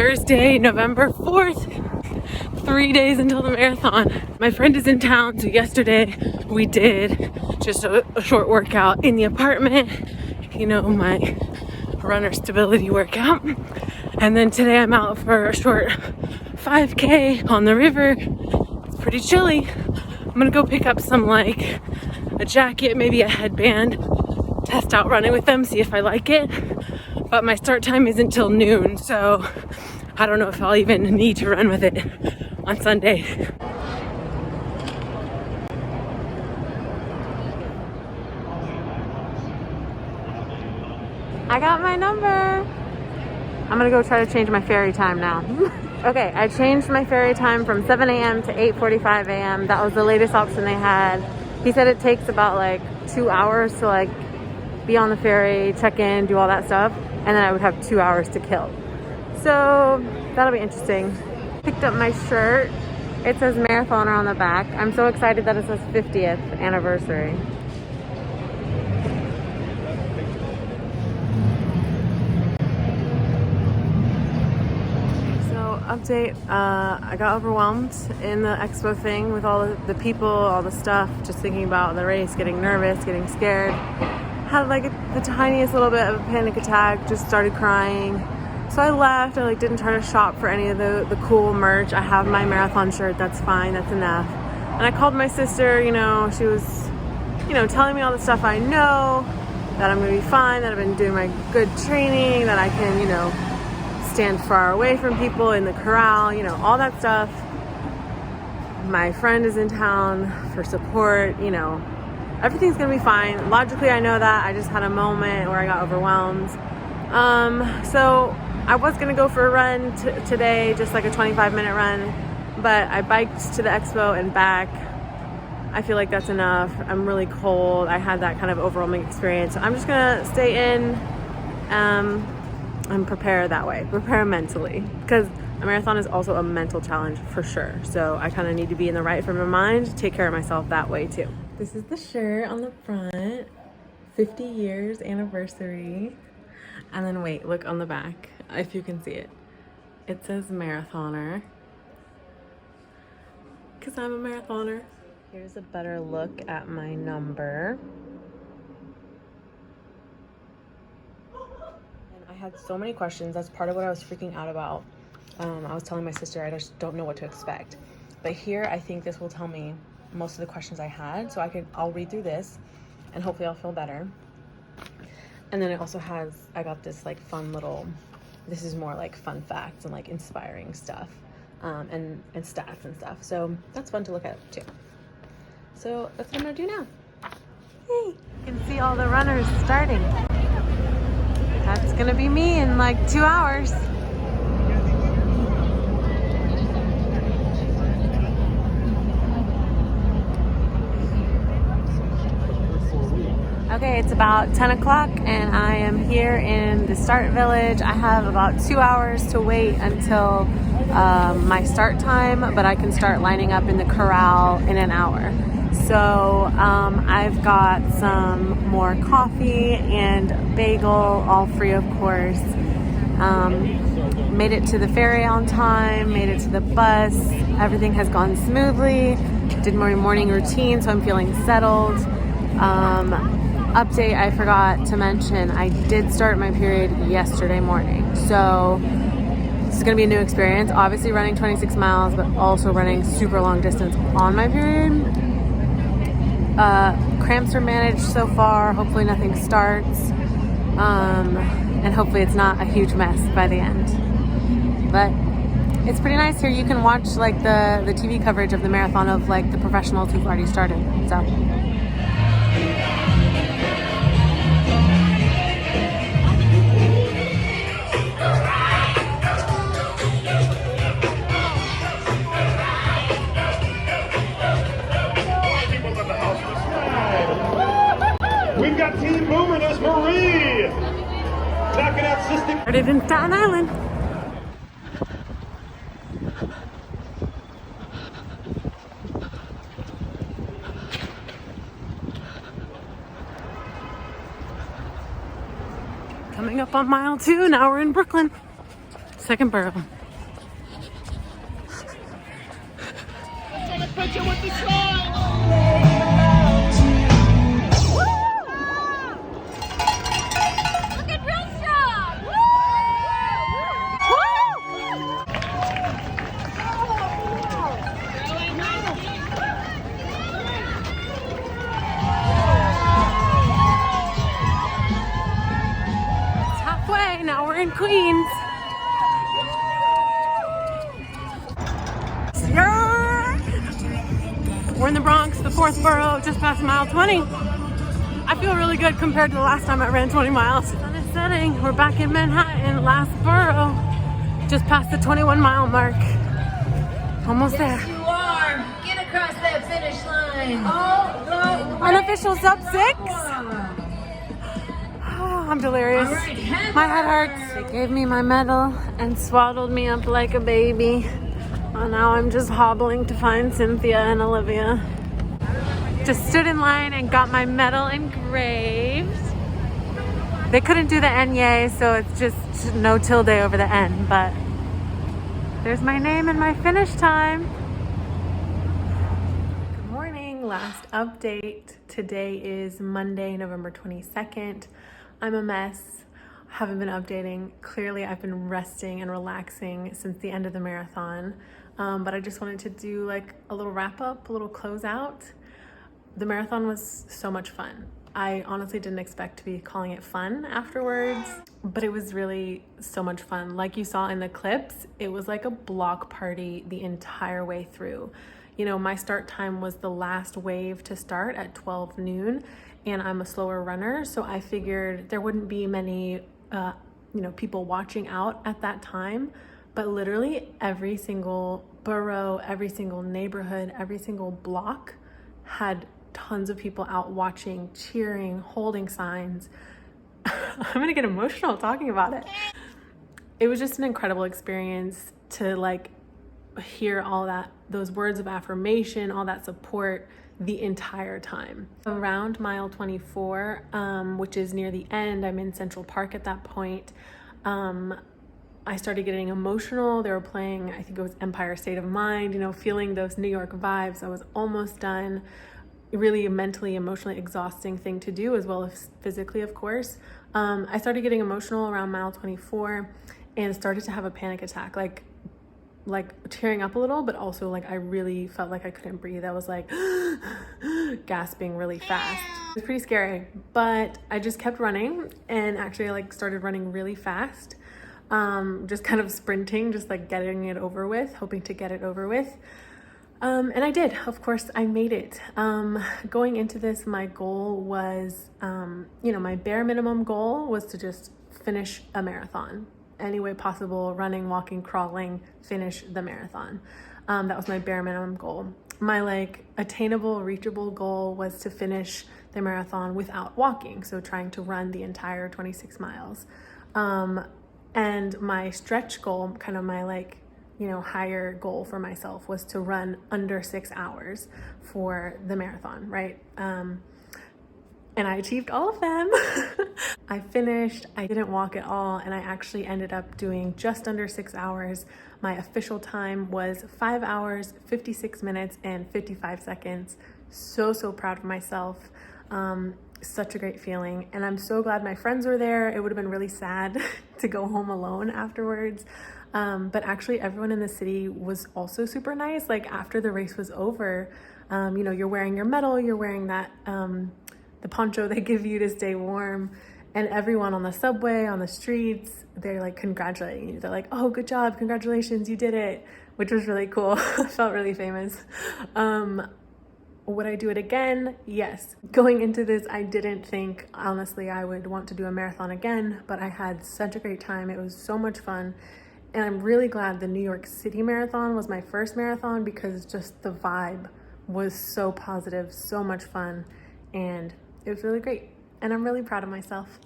Thursday, November 4th, 3 days until the marathon. My friend is in town, so yesterday we did just a short workout in the apartment, you know, my runner stability workout. And then today I'm out for a short 5K on the river. It's pretty chilly. I'm gonna go pick up some, like, a jacket, maybe a headband, test out running with them, see if I like it. But my start time isn't till noon, so I don't know if I'll even need to run with it on Sunday. I got my number. I'm gonna go try to change my ferry time now. Okay, I changed my ferry time from 7 a.m. to 8:45 a.m. That was the latest option they had. He said it takes about like 2 hours to like be on the ferry, check in, do all that stuff, and then I would have 2 hours to kill. So that'll be interesting. Picked up my shirt. It says marathoner on the back. I'm so excited that it says 50th anniversary. Update, I got overwhelmed in the expo thing with all the people, all the stuff, just thinking about the race, getting nervous, getting scared. Had like the tiniest little bit of a panic attack, just started crying. So I left. I like didn't try to shop for any of the cool merch. I have my marathon shirt, that's fine, that's enough. And I called my sister, you know, she was, you know, telling me all the stuff I know, that I'm gonna be fine, that I've been doing my good training, that I can, you know, stand far away from people in the corral, you know, all that stuff. My friend is in town for support, you know, everything's gonna be fine. Logically, I know that. I just had a moment where I got overwhelmed. So I was gonna go for a run today, just like a 25-minute run, but I biked to the expo and back. I feel like that's enough. I'm really cold. I had that kind of overwhelming experience. So I'm just gonna stay in, and prepare that way, prepare mentally, because a marathon is also a mental challenge for sure. So I kind of need to be in the right frame of mind, take care of myself that way too. This is the shirt on the front, 50 years anniversary. And then wait, look on the back, if you can see it. It says marathoner, because I'm a marathoner. Here's a better look at my number. I had so many questions. That's part of what I was freaking out about. I was telling my sister I just don't know what to expect. But here, I think this will tell me most of the questions I had. So I'll read through this and hopefully I'll feel better. And then it also has, I got this like fun little, this is more like fun facts and like inspiring stuff, and stats and stuff. So that's fun to look at too. So that's what I'm gonna do now. Yay! You can see all the runners starting. That's gonna be me in like 2 hours. Okay, it's about 10 o'clock and I am here in the start village. I have about 2 hours to wait until my start time, but I can start lining up in the corral in an hour. So I've got some more coffee and bagel, all free of course. Made it to the ferry on time, made it to the bus. Everything has gone smoothly. Did my morning routine, so I'm feeling settled. Update, I forgot to mention, I did start my period yesterday morning. So this is gonna be a new experience. Obviously running 26 miles, but also running super long distance on my period. Cramps are managed so far. Hopefully nothing starts. And hopefully it's not a huge mess by the end. But it's pretty nice here. You can watch like the TV coverage of the marathon of like the professionals who've already started. So. We've got Team Boomer, there's Marie! Knocking out System. Started in Staten Island. Coming up on mile 2, now we're in Brooklyn. Second borough. Picture with the sign. Looking real strong. It's halfway. Now we're in Queens. We're in the Bronx, the fourth borough, just past mile 20. I feel really good compared to the last time I ran 20 miles. Sun is setting. We're back in Manhattan, last borough, just past the 21-mile mark. Almost there. Yes, you are. Get across that finish line. Oh, Unofficial sub 6. Oh, I'm delirious. All right, My head hurts. They gave me my medal and swaddled me up like a baby. And now I'm just hobbling to find Cynthia and Olivia. Just stood in line and got my medal engraved. They couldn't do the NY, so it's just no tilde over the N, but there's my name and my finish time. Good morning, last update. Today is Monday, November 22nd. I'm a mess. Haven't been updating. Clearly, I've been resting and relaxing since the end of the marathon. But I just wanted to do like a little wrap up, a little close out. The marathon was so much fun. I honestly didn't expect to be calling it fun afterwards, but it was really so much fun. Like you saw in the clips, it was like a block party the entire way through. You know, my start time was the last wave to start at 12 noon, and I'm a slower runner, so I figured there wouldn't be many people watching out at that time. But literally every single borough, every single neighborhood, every single block had tons of people out watching, cheering, holding signs. I'm gonna get emotional talking about it. It was just an incredible experience to like hear all that, those words of affirmation, all that support the entire time. Around mile 24, which is near the end, I'm in Central Park at that point. I started getting emotional. They were playing, I think it was Empire State of Mind, feeling those New York vibes. I was almost done. Really a mentally, emotionally exhausting thing to do, as well as physically, of course. I started getting emotional around mile 24 and started to have a panic attack, like tearing up a little, but also like I really felt like I couldn't breathe. I was like gasping really fast. It was pretty scary, but I just kept running, and actually I started running really fast. Just kind of sprinting, just like getting it over with, hoping to get it over with. And I did. Of course, I made it. Going into this, my goal was, my bare minimum goal was to just finish a marathon. Any way possible, running, walking, crawling, finish the marathon. That was my bare minimum goal. My attainable, reachable goal was to finish the marathon without walking. So trying to run the entire 26 miles. And my stretch goal, kind of my higher goal for myself, was to run under 6 hours for the marathon, right? And I achieved all of them. I finished, I didn't walk at all, and I actually ended up doing just under 6 hours. My official time was 5 hours, 56 minutes, and 55 seconds. So proud of myself. Such a great feeling, and I'm so glad my friends were there. It would have been really sad to go home alone afterwards, but actually everyone in the city was also super nice. Like after the race was over, you're wearing your medal, you're wearing that the poncho they give you to stay warm, and everyone on the subway, on the streets, they're congratulating you. They're like, oh, good job, congratulations, you did it, which was really cool. I felt really famous. Would I do it again? Yes. Going into this, I didn't think, honestly, I would want to do a marathon again, but I had such a great time. It was so much fun. And I'm really glad the New York City Marathon was my first marathon, because just the vibe was so positive, so much fun, and it was really great. And I'm really proud of myself.